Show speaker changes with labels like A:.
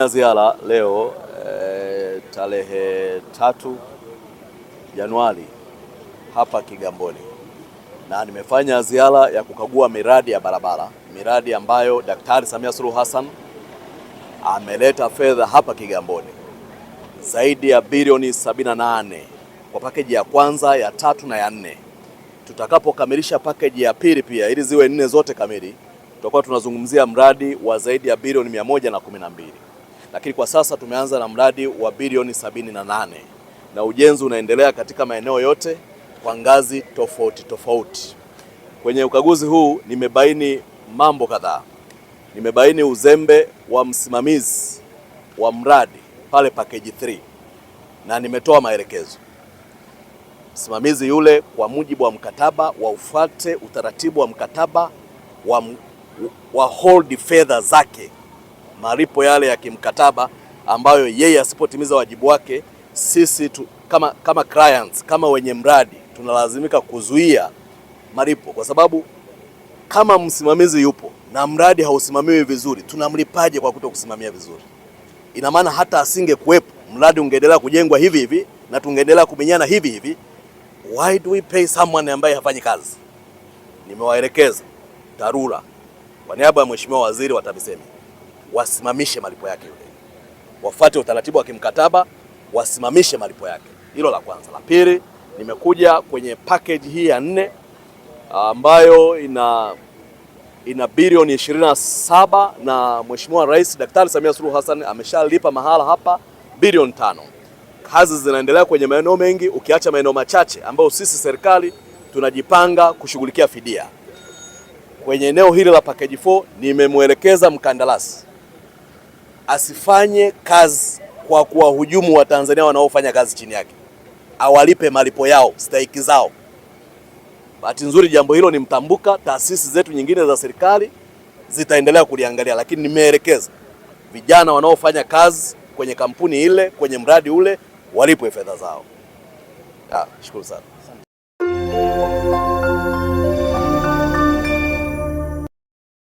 A: Ziara leo tarehe 3 Januari hapa Kigamboni, na nimefanya ziara ya kukagua miradi ya barabara, miradi ambayo Daktari Samia Suluhu Hassan ameleta fedha hapa Kigamboni zaidi ya bilioni 78 kwa pakeji ya kwanza, ya 3 na ya 4. Tutakapokamilisha pakeji ya pili pia ili ziwe 4 zote kamili, tutakuwa tunazungumzia mradi wa zaidi ya bilioni 112. Lakini kwa sasa tumeanza na mradi wa bilioni 78 na ujenzi unaendelea katika maeneo yote kwa ngazi tofauti tofauti. Kwenye ukaguzi huu nimebaini mambo kadhaa. Nimebaini uzembe wa msimamizi wa mradi pale package 3 na nimetoa maelekezo. Msimamizi yule kwa mujibu wa mkataba ufuate utaratibu wa mkataba wa hold fedha zake, malipo yale ya kimkataba ambayo yeye asipotimiza wajibu wake, sisi kama clients, kama wenye mradi tunalazimika kuzuia malipo, kwa sababu kama msimamizi yupo na mradi hausimamiwi vizuri, tunamlipaje kwa kutokusimamia vizuri? Ina maana hata asingekuwepo mradi ungeendelea kujengwa hivi hivi na tungeendelea kumenyana hivi hivi. Why do we pay someone ambaye hafanyi kazi? Nimewaelekeza TARURA kwa niaba ya Mheshimiwa Waziri wa TAMISEMI wasimamishe malipo yake yule, wafuate utaratibu wa kimkataba, wasimamishe malipo yake. Hilo la kwanza. La pili, nimekuja kwenye package hii ya 4 ambayo ina bilioni 27 na Mheshimiwa Rais Daktari Samia Suluhu Hassan ameshalipa mahala hapa bilioni 5. Kazi zinaendelea kwenye maeneo mengi, ukiacha maeneo machache ambayo sisi serikali tunajipanga kushughulikia fidia. Kwenye eneo hili la package 4 nimemwelekeza mkandarasi asifanye kazi kwa kuwahujumu wa Tanzania wanaofanya kazi chini yake, awalipe malipo yao, stahiki zao. Bahati nzuri jambo hilo ni mtambuka, taasisi zetu nyingine za serikali zitaendelea kuliangalia, lakini nimeelekeza vijana wanaofanya kazi kwenye kampuni ile, kwenye mradi ule, walipwe fedha zao. Shukuru sana.